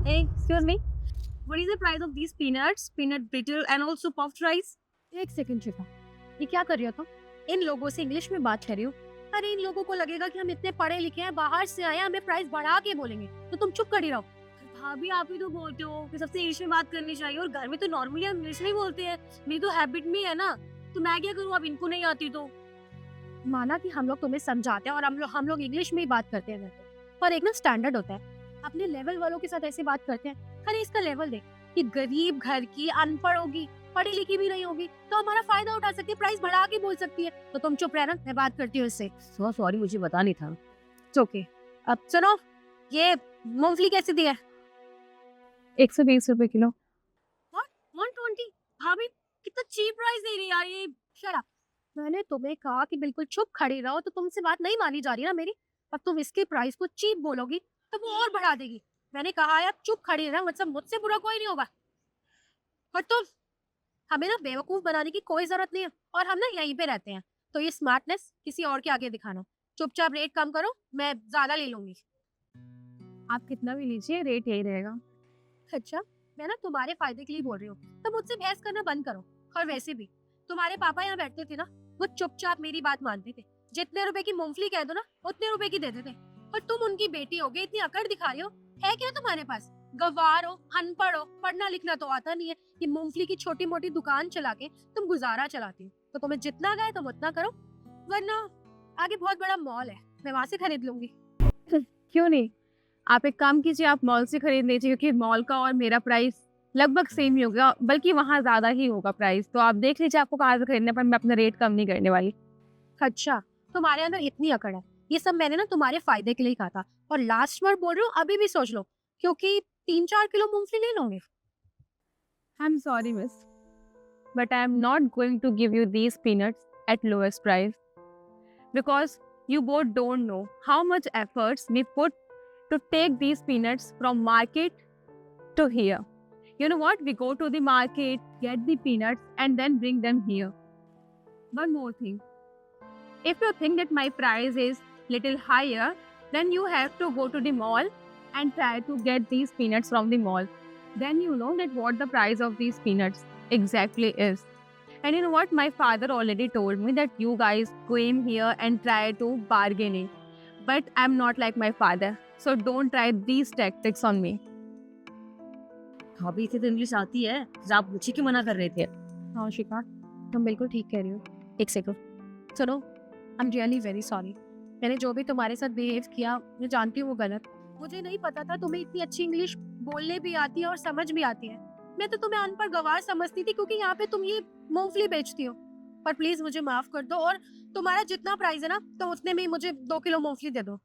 Hey, excuse me. What is the price of these peanuts, peanut brittle and also puffed rice? एक second शिखा, ये क्या कर रही हो तुम? इन लोगों से इंग्लिश में बात कर रही हो? अरे इन लोगों को लगेगा कि हम इतने पढ़े लिखे हैं, बाहर से आए हैं, हमें प्राइस बढ़ा के बोलेंगे, तो तुम चुप कर ही रहो। भाभी आप ही तो बोलते हो कि सबसे इंग्लिश में बात करनी चाहिए और घर में तो नॉर्मली हम इंग्लिश में ही बोलते हैं। मेरी तो हैबिट में ही है ना, तो मैं क्या करूँ, अब इनको नहीं आती तो। माना कि हम लोग तुम्हें समझाते हैं और हम लोग इंग्लिश में ही बात करते हैं घर पे, पर एक ना स्टैंडर्ड होता है। अपने लेवल वालों के साथ ऐसे बात करते हैं। अरे इसका लेवल देख कि गरीब घर की अनपढ़ होगी, पढ़ी लिखी भी नहीं होगी, तो हमारा फायदा उठा सकती है, प्राइस बढ़ा के बोल सकती है। तो तुम चुप रहना, मैं बात करती हूँ इससे। सॉरी, मुझे पता नहीं था। ओके, अब सुनो, ये मूंगफली कैसे दी है? 120 रुपए किलो। 120? भाभी कितना चीप प्राइस दे रही है यार ये। Shut up. मैंने तुम्हें कहा कि बिल्कुल चुप खड़ी रहो, तो तुमसे बात नहीं मानी जा रही ना मेरी। अब तुम इसके प्राइस को चीप बोलोगी तो वो और बढ़ा देगी। मैंने कहा है अब चुप खड़ी रहो, मतलब मुझसे बुरा कोई नहीं होगा। और तुम, हमें ना बेवकूफ बनाने की कोई जरूरत नहीं है, और हम ना यहीं पे रहते हैं, तो ये स्मार्टनेस किसी और के आगे दिखाना। चुपचाप रेट कम करो, मैं ज्यादा ले लूंगी। आप कितना भी लीजिए, रेट यही रहेगा। अच्छा, मैं ना तुम्हारे फायदे के लिए बोल रही हूँ, तो मुझसे बहस करना बंद करो। और वैसे भी तुम्हारे पापा यहाँ बैठते थे ना, वो चुपचाप मेरी बात मानते थे। जितने रुपए की मूंगफली कह दो ना, उतने रुपए की देते थे। और तुम उनकी बेटी हो गई, इतनी अकड़ दिखा रही हो। है क्या तुम्हारे पास? गवार हो, अनपढ़ हो, पढ़ना लिखना तो आता नहीं है। ये मूंगफली की छोटी मोटी दुकान चला के तुम गुजारा चलाती हो, तो तुम्हें जितना गए तुम उतना करो, वरना आगे बहुत बड़ा मॉल है, मैं वहां से खरीद लूंगी। क्यों नहीं? आप एक काम कीजिए, आप मॉल से खरीद लीजिए, क्योंकि मॉल का और मेरा प्राइस लगभग सेम ही होगा, बल्कि वहाँ ज़्यादा ही होगा प्राइस। तो आप देख लीजिए आपको कहाँ से खरीदने पर, मैं अपना रेट कम नहीं करने वाली। अच्छा, तुम्हारे अंदर इतनी अकड़ है। ये सब मैंने ना तुम्हारे फायदे के लिए कहा था, और लास्ट बार बोल रही हूँ, अभी भी सोच लो, क्योंकि 3-4 किलो मूंगफली ले लोगे। I am sorry miss, but I am not going to give you these peanuts at lowest price, because you both don't know how much efforts we put to take these peanuts from market to here. You know what? We go to the market, get the peanuts, and then bring them here. One more thing. If you think that my price is little higher, then you have to go to the mall and try to get these peanuts from the mall. Then you know that what the price of these peanuts exactly is. And you know what? My father already told me that you guys came here and try to bargain it. But I'm not like my father. So don't try these tactics on me. भाभी इसे तो English आती है, फिर आप मुझे क्यों मना कर रहे थे? हाँ शिखा, तुम बिल्कुल ठीक कह रही हो। एक सेकंड सुनो, I am really very sorry. मैंने जो भी तुम्हारे साथ बिहेव किया, मैं जानती हूँ वो गलत। मुझे नहीं पता था तुम्हें इतनी अच्छी इंग्लिश बोलने भी आती है और समझ भी आती है। मैं तो तुम्हें अनपढ़ गवार समझती थी, क्योंकि यहाँ पे तुम ये मूंगफली बेचती हो। पर प्लीज मुझे माफ कर दो, और तुम्हारा जितना प्राइस है ना, तो उतने में ही मुझे 2 किलो मूंगफली दे दो।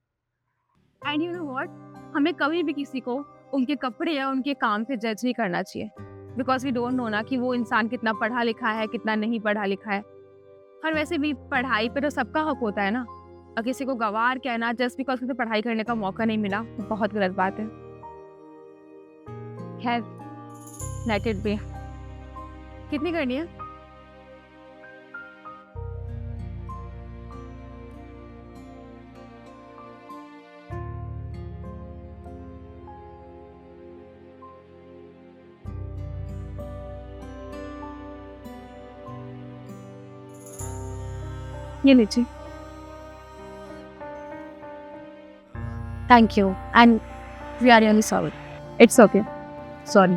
एंड यू नो व्हाट, हमें कभी भी किसी को उनके कपड़े या उनके काम से जज नहीं करना चाहिए, बिकॉज वी डोंट नो ना कि वो इंसान कितना पढ़ा लिखा है, कितना नहीं पढ़ा लिखा है। और वैसे भी पढ़ाई पे तो सबका हक होता है ना, और किसी को गवार कहना जस्ट बिकॉज उसे पढ़ाई करने का मौका नहीं मिला, तो बहुत गलत बात है। खैर, लेट इट बी। कितनी करनी है? ये लीजिए। Thank you, and we are really sorry. It's okay. Sorry.